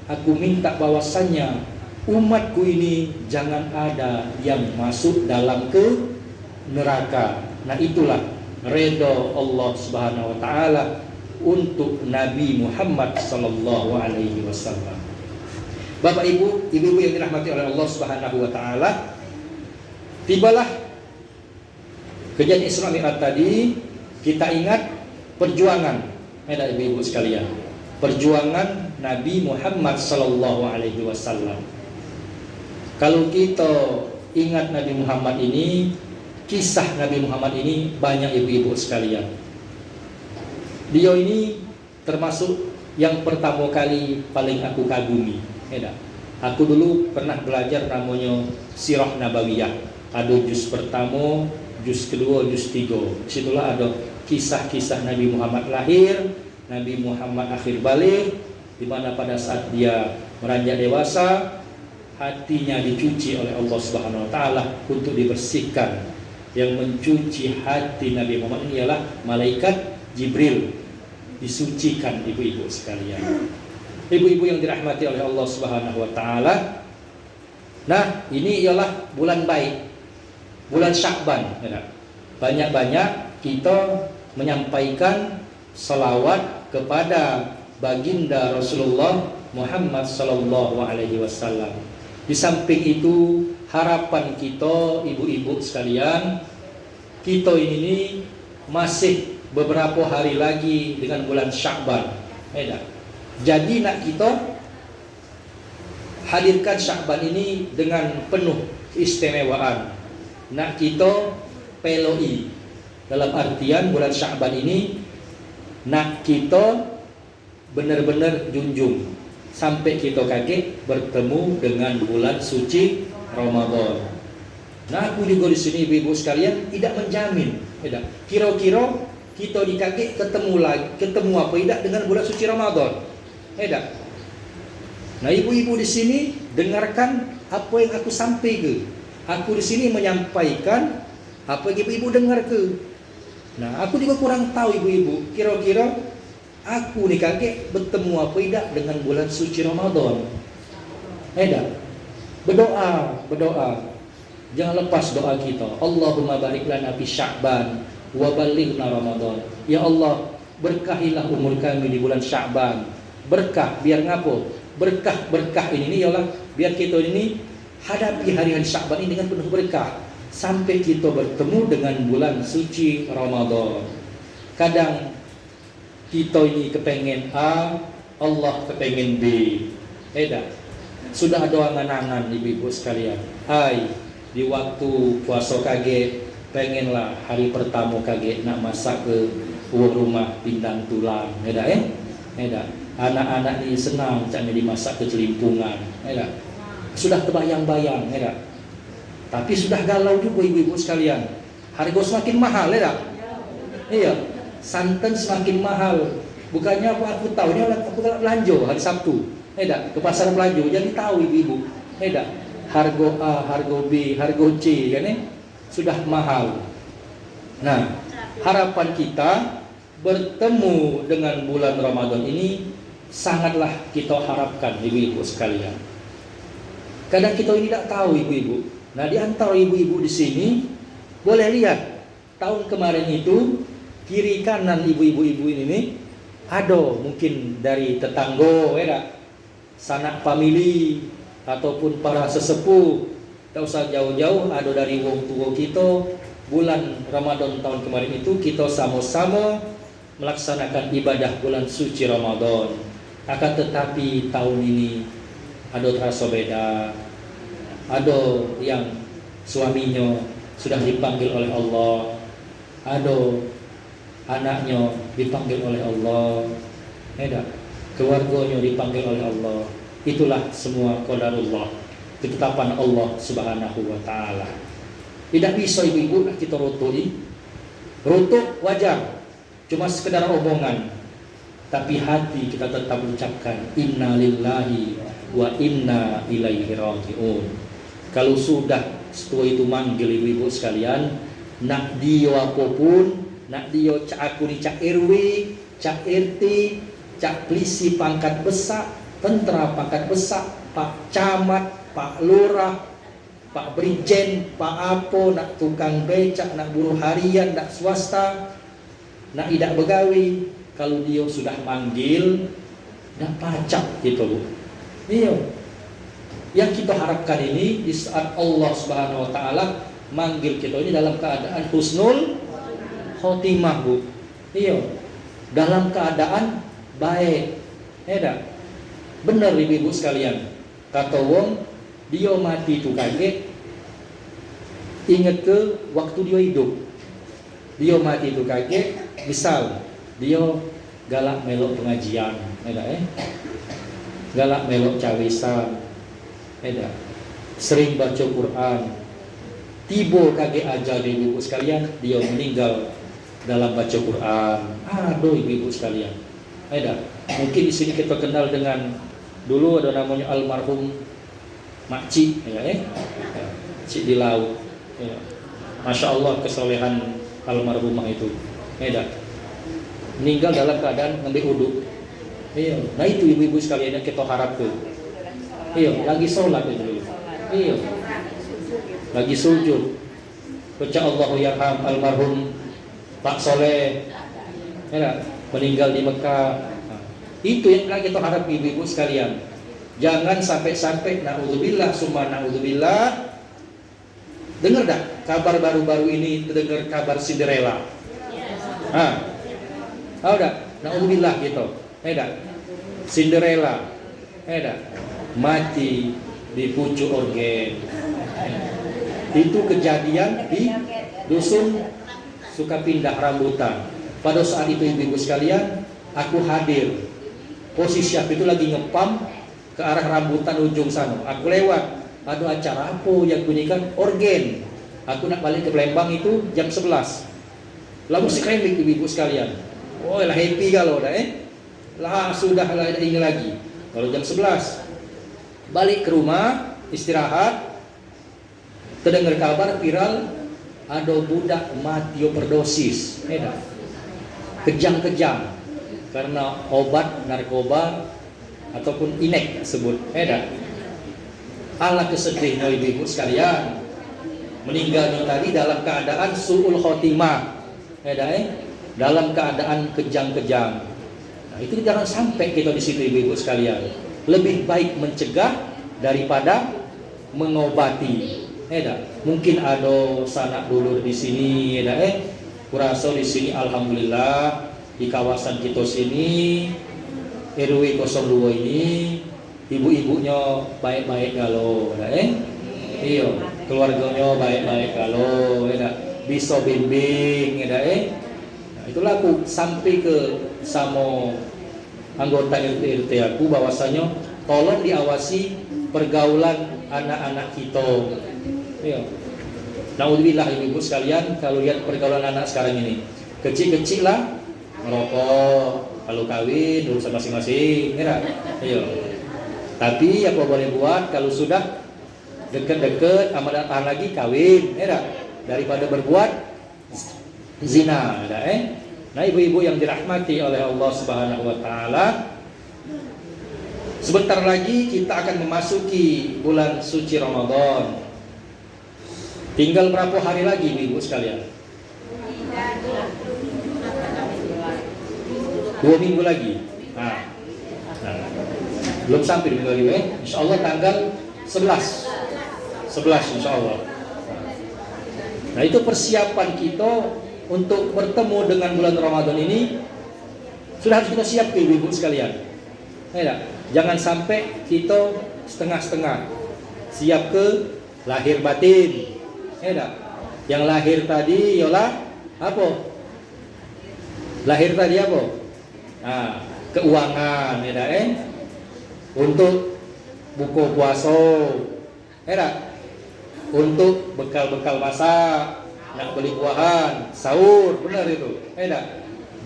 aku minta bahwasannya umatku ini jangan ada yang masuk dalam ke neraka. Nah, itulah redha Allah Subhanahu wa taala untuk Nabi Muhammad sallallahu alaihi wasallam. Bapak Ibu, ibu-ibu yang dirahmati oleh Allah Subhanahu wa taala, tibalah kejadian Isra Mi'raj tadi. Kita ingat perjuangan, ibu-ibu sekalian, perjuangan Nabi Muhammad sallallahu alaihi wasallam. Kalau kita ingat Nabi Muhammad ini, kisah Nabi Muhammad ini banyak, ibu-ibu sekalian. Dia ini termasuk yang pertama kali paling aku kagumi. Aku dulu pernah belajar namanya Sirah Nabawiyah. Ada juz pertama, juz kedua, juz 3. Disitulah ada kisah-kisah Nabi Muhammad lahir, Nabi Muhammad akhir balik, di mana pada saat dia beranjak dewasa, hatinya dicuci oleh Allah Subhanahu wa taala untuk dibersihkan. Yang mencuci hati Nabi Muhammad ini ialah malaikat Jibril, disucikan, ibu-ibu sekalian. Ibu-ibu yang dirahmati oleh Allah Subhanahu wa taala. Nah, ini ialah bulan baik, bulan Sya'ban. Banyak-banyak kita menyampaikan salawat kepada baginda Rasulullah Muhammad sallallahu alaihi wasallam. Di samping itu, harapan kita, ibu-ibu sekalian, kita ini masih beberapa hari lagi dengan bulan Sya'ban. Jadi nak kita hadirkan Sya'ban ini dengan penuh keistimewaan. Nak kita peloi, dalam artian bulan Sya'ban ini nak kita benar-benar junjung sampai kita kaget bertemu dengan bulan suci Ramadan. Nah, aku juga di sini, ibu-ibu sekalian, tidak menjamin. Kira-kira kita dikaget ketemu apa tidak dengan bulan suci Ramadan. Nah, ibu-ibu di sini dengarkan apa yang aku sampaikan. Aku di sini menyampaikan apa yang ibu-ibu dengar ke. Nah, aku juga kurang tahu, ibu-ibu, kira-kira aku nih kakek bertemu apa tidak dengan bulan suci Ramadan. Berdoa. Jangan lepas doa kita. Allahumma barik lana fi Sya'ban wa ballighna Ramadan. Ya Allah, berkahilah umur kami di bulan Sya'ban. Berkah, biar ngapo? Berkah ini ialah biar kita ini hadapi hari-hari Sya'ban ini dengan penuh berkah sampai kita bertemu dengan bulan suci Ramadan. Kadang kita ini kepengen A, Allah kepengen B. Sudah ada angan-angan, ibu-ibu sekalian. Di waktu puasa kaget, pengenlah hari pertama kaget nak masak ke rumah pindang tulang. Anak-anak ini senang caranya dimasak ke celimpungan. Sudah terbayang-bayang. Tapi sudah galau juga, ibu-ibu sekalian. Harga semakin mahal, iya. Santan semakin mahal. Bukannya apa aku tahu, ini aku telah belanja hari Sabtu. Ke pasar belanja, jadi tahu ibu-ibu. Harga A, harga B, harga C, kan sudah mahal. Nah, harapan kita bertemu dengan bulan Ramadan ini sangatlah kita harapkan, ibu-ibu sekalian. Kadang kita ini tidak tahu, ibu-ibu. Nah, di antara ibu-ibu di sini boleh lihat tahun kemarin itu kiri kanan ibu-ibu ini nih, ada mungkin dari tetangga, sanak famili ataupun para sesepuh, tak usah jauh-jauh, ada dari wong tua kita. Bulan Ramadan tahun kemarin itu kita sama-sama melaksanakan ibadah bulan suci Ramadan. Akan tetapi tahun ini ada terasa beda. Ada yang suaminya sudah dipanggil oleh Allah, ada anaknya dipanggil oleh Allah, keluarganya dipanggil oleh Allah. Itulah semua qadarullah, ketetapan Allah Subhanahu wa taala. Tidak bisa ibu-ibu kita rotoi. Rotok wajar, cuma sekedar omongan. Tapi hati kita tetap ucapkan inna lillahi wa inna ilaihi raji'un. Kalau sudah setua itu manggil ibu-ibu sekalian, nak dia apapun, nak dia cak aku ni cak RW, cak RT, cak polisi pangkat besar, tentera pangkat besar, Pak Camat, Pak Lurah, Pak Brigjen, Pak Apo, nak tukang becak, nak buruh harian, nak swasta, nak idak begawi, kalau dia sudah manggil, nak pacak gitu Bu. Iya. Yang kita harapkan ini di saat Allah Subhanahu wa taala manggil kita ini dalam keadaan husnul khotimah Bu. Iya. Dalam keadaan baik. Benar ibu-ibu sekalian. Kata wong dia mati itu kaget, ingat ke waktu dia hidup. Dia mati itu kaget, misal dia galak melok pengajian, galak melok cawisan, sering baca Quran. Tiba kaget aja ibu-ibu sekalian, dia meninggal dalam baca Quran. Aduh ibu-ibu sekalian, mungkin di sini kita kenal dengan dulu ada namanya almarhum Makci, Cik di laut. Masya Allah kesolehan almarhumah itu. Meninggal dalam keadaan ngambil uduk. Nah itu ibu-ibu sekalian yang kita harapkan. Lagi sholat itu. Lagi sujud. Baca Allahu yarham almarhum Pak Soleh. Meninggal di Mekah. Itu yang kita harap ibu-ibu sekalian. Jangan sampai-sampai naudzubillah summa naudzubillah. Dengar dah kabar baru-baru ini, terdengar kabar Cinderella. Tahu dah? Naudzubillah gitu. Cinderella. Mati di pucuk organ. Itu kejadian di dusun Sukapindah Rambutan. Pada saat itu ibu-ibu sekalian, aku hadir. Posisi aku itu lagi ngepam ke arah rambutan ujung sana. Aku lewat, ada acara apa yang bunyikan organ. Aku nak balik ke Palembang itu jam 11. Lalu musik remik ibu-ibu sekalian. Oh lah happy kalau dah lah sudah lah ini lagi. Kalau jam 11 balik ke rumah istirahat, terdengar kabar viral ada budak mati overdosis. Kejang-kejang karena obat narkoba ataupun inek tersebut. Allah kesedihnya ibu-ibu sekalian, meninggalnya tadi dalam keadaan su'ul khotimah, dalam keadaan kejang-kejang. Nah, itu jangan sampai kita di situ ibu-ibu sekalian. Lebih baik mencegah daripada mengobati. Mungkin ada sanak dulur di sini, kurasa di sini alhamdulillah di kawasan kita sini RW 02 ini ibu-ibunya baik-baik kalau iya keluarganya baik-baik kalau bisa bimbing nah, itulah aku sampai ke sama anggota RT aku bahwasanya tolong diawasi pergaulan anak-anak kita. Iya. Naudzubillah ibu-ibu sekalian, kalau lihat pergaulan anak sekarang ini kecil-kecil lah merokok, kalau kawin urusan masing-masing, iya. Tapi apa boleh buat kalau sudah deket-deket amat datang lagi kawin, daripada berbuat zina, Nah ibu-ibu yang dirahmati oleh Allah Subhanahu wa taala, sebentar lagi kita akan memasuki bulan suci Ramadan. Tinggal berapa hari lagi ibu sekalian? 2 minggu lagi. Nah, belum sampai 2 minggu lagi, insya Allah tanggal 11 insya Allah. Nah, itu persiapan kita untuk bertemu dengan bulan Ramadan ini sudah harus kita siap, ibu-ibu sekalian. Jangan sampai kita setengah-setengah. Siap ke lahir batin. Yang lahir tadi ialah apa? Lahir tadi apa? Nah, keuangan, untuk buka puasa, untuk bekal-bekal masak, nak beli buahan, sahur, benar itu.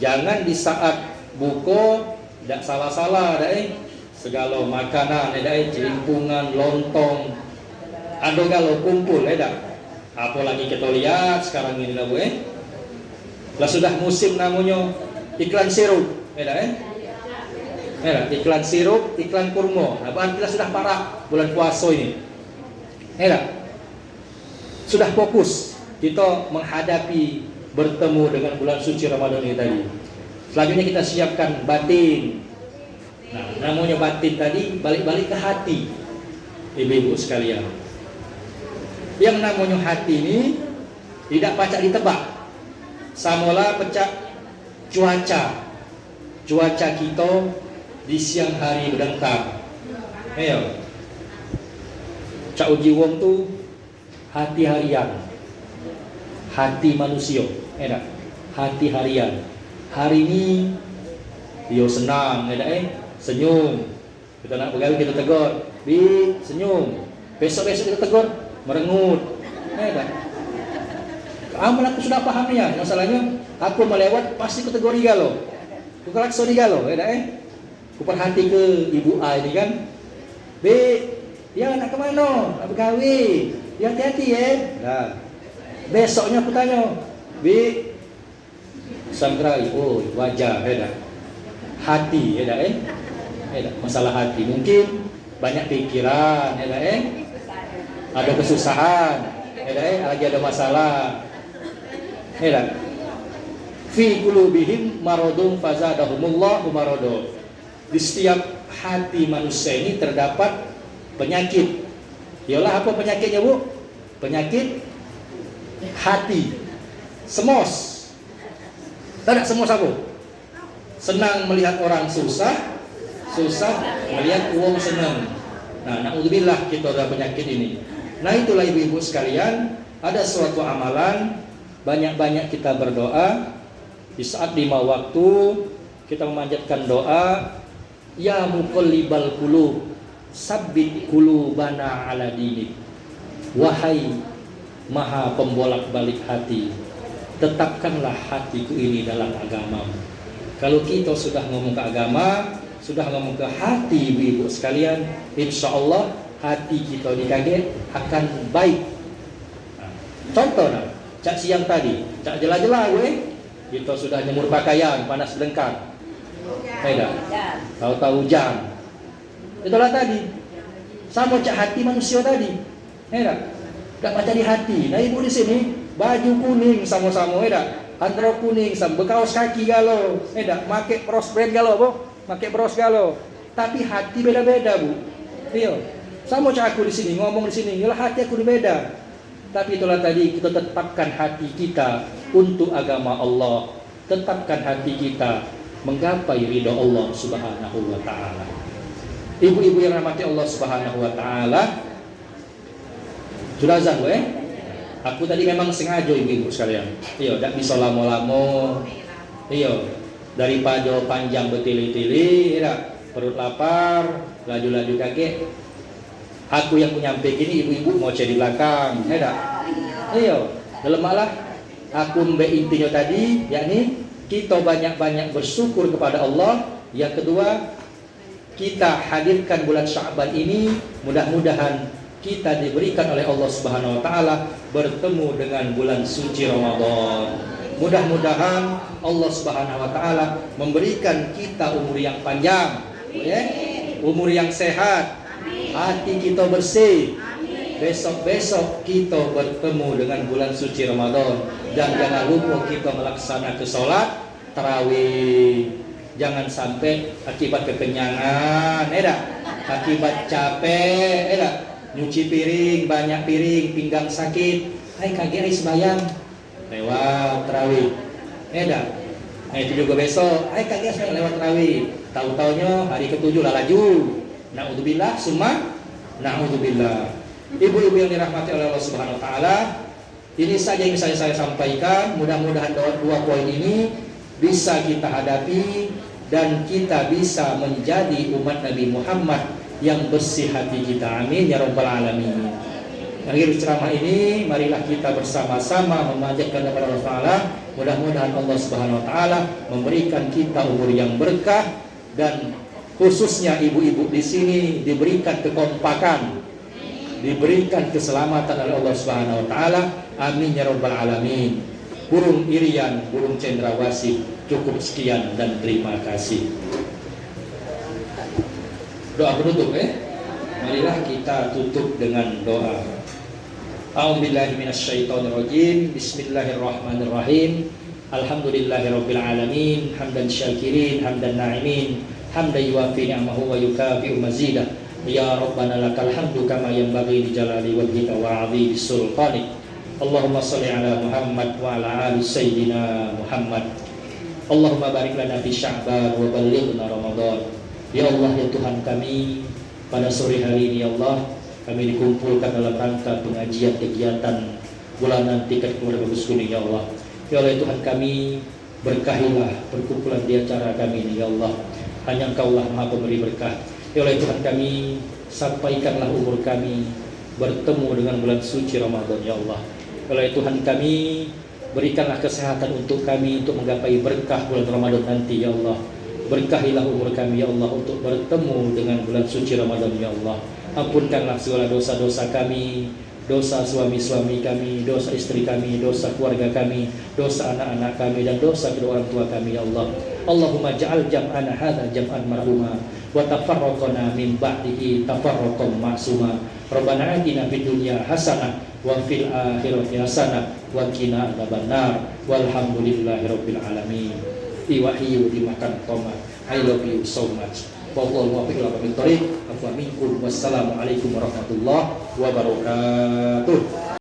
Jangan di saat buka tidak salah-salah, segala makanan, celimpungan, lontong, ada kalau kumpul, apalagi kita lihat sekarang ini lah, lah sudah musim namanya iklan sirup, iklan sirup, iklan kurma. Nah, kita sudah parah bulan puasa ini, sudah fokus kita menghadapi bertemu dengan bulan suci Ramadan ini tadi. Selanjutnya kita siapkan batin. Nah, namanya batin tadi balik-balik ke hati, ibu-ibu sekalian. Yang namanya hati ini tidak pacak ditebak. Samola pecah cuaca kita di siang hari berdentang. Cak uji wong tu hati harian, hati manusia, hati harian. Hari ini dia senang, senyum. Kita nak pegawai kita tegur, bi senyum. Besok kita tegur, merengut. Amal aku sudah paham ya. Masalahnya aku melewat pasti kategori galau. Aku kelakso di galau, Aku perhati ke ibu A ini kan. Bi, ya nak kemana? Nak pegawai. Ya hati-hati ya. Nah, besoknya aku tanya, Bi, sangrai, oh wajah, hati, masalah hati. Mungkin banyak pikiran, ada kesusahan, lagi ada masalah. Fi qulubihim maradun fazadahumullahu marado. Di setiap hati manusia ini terdapat penyakit. Yalah, apa penyakitnya, Bu? Penyakit hati. Semos. Tidak semos apa? Senang melihat orang susah melihat uang senang. Nah, naudzubillah kita ada penyakit ini. Nah, itulah ibu-ibu sekalian, ada suatu amalan, banyak-banyak kita berdoa. Di saat 5 waktu kita memanjatkan doa, ya muqallibal qulub, sabbit qulubana ala dinik. Wahai maha pembolak-balik hati, tetapkanlah hatiku ini dalam agamamu. Kalau kita sudah ngomong ke agama, sudah ngomong ke hati, ibu-ibu sekalian, insya Allah hati kita dikaget akan baik. Contoh cak siang tadi, cak jelas-jelas kita sudah nyemur pakaian, panas belengkar. Tahu-tahu hujan. Itulah tadi. Sama cak hati manusia tadi. Tak baca di hati. Nah, ibu di sini baju kuning sama-sama, antara kuning sama bekaos kaki galau, make bros brand galau, Bu. Make bros galau. Tapi hati beda-beda, Bu. Iya. Sama cak aku di sini, ngomong di sini, yalah hati aku beda. Tapi itulah tadi, kita tetapkan hati kita untuk agama Allah. Tetapkan hati kita menggapai ridha Allah Subhanahu wa taala. Ibu-ibu yang rahmati Allah Subhanahu wa taala, sudah azan, Aku tadi memang sengaja ibu-ibu sekalian. Iya, tidak bisa lama-lama. Iya, daripada panjang bertili-tili, perut lapar, laju-laju kakek. Aku yang menyampaikan ini, ibu-ibu mau cari belakang, Iya, dalam malah aku mbak intinya tadi, yakni kita banyak-banyak bersyukur kepada Allah. Yang kedua, kita hadirkan bulan Sya'ban ini, mudah-mudahan kita diberikan oleh Allah Subhanahu wa taala bertemu dengan bulan suci Ramadan. Mudah-mudahan Allah Subhanahu wa taala memberikan kita umur yang panjang, umur yang sehat, hati kita bersih. Besok-besok kita bertemu dengan bulan suci Ramadan Dan jangan lupa kita melaksanakan sholat tarawih. Jangan sampai akibat kekenyangan, akibat capek, nyuci piring, banyak piring, pinggang sakit, kagak sembahyang, lewat tarawih, itu juga besok, kagak sembahyang lewat tarawih, tahu-taunya hari ke-7 lah laju, naudzubillah, summa naudzubillah. Ibu-ibu yang dirahmati oleh Allah Subhanahu Wa Taala, ini saja yang saya sampaikan. Mudah-mudahan dua poin ini bisa kita hadapi dan kita bisa menjadi umat Nabi Muhammad yang bersih hati kita. Amin ya rabbal alamin. Akhir ceramah ini, marilah kita bersama-sama memanjatkan kepada Allah Taala. Mudah-mudahan Allah Subhanahu Wa Taala memberikan kita umur yang berkah dan khususnya ibu-ibu di sini diberikan kekompakan, diberikan keselamatan oleh Allah Subhanahu Wa Taala. Amin ya rabbal alamin. Burung irian, burung cendrawasih. Cukup sekian dan terima kasih. Doa penutup Marilah kita tutup dengan doa. A'udzubillahi minasyaitonirrajim. Bismillahirrahmanirrahim. Alhamdulillahirabbil alamin. Hamdan syakirin, hamdan na'imin, hamdan yuwafi ni'amahu wa yukafi'u mazidah. Ya Rabbana lakal hamdu kama yanbaghi li jalali wajhika wa 'azimi sultanik. Allahumma shalli ala Muhammad wa ala ali sayyidina Muhammad. Allahumma barik lana fi Sya'ban wa ballighna Ramadan. Ya Allah, ya Tuhan kami, pada sore hari ini ya Allah, kami dikumpulkan dalam rangka pengajian kegiatan bulanan tiket keluarga Gus Kuning ya Allah. Ya Allah, ya Tuhan kami, berkahilah perkumpulan di acara kami ini ya Allah. Hanya Engkaulah Maha Pemberi berkah. Ya Allah, ya Tuhan kami, sampaikanlah umur kami bertemu dengan bulan suci Ramadan ya Allah. Ya Allah, ya Tuhan kami, berikanlah kesehatan untuk kami untuk menggapai berkah bulan Ramadan nanti ya Allah. Berkahilah umur kami ya Allah untuk bertemu dengan bulan suci Ramadan ya Allah. Ampunkanlah segala dosa-dosa kami, dosa suami-suami kami, dosa istri kami, dosa keluarga kami, dosa anak-anak kami, dan dosa kedua orang tua kami ya Allah. Allahumma ja'al jam'ana hadza jam'an marhuma wa tafarraqana min ba'dihi tafarraqan ma'suma. Rabbana atina fid dunya hasanah wa fil akhirati hasanah wa qina adzabannar. Walhamdulillahirabbil alamin. Iwahiyu dimakan toma. I love you so much. Wallahu a'lam bishawab. Wassalamualaikum warahmatullahi wabarakatuh.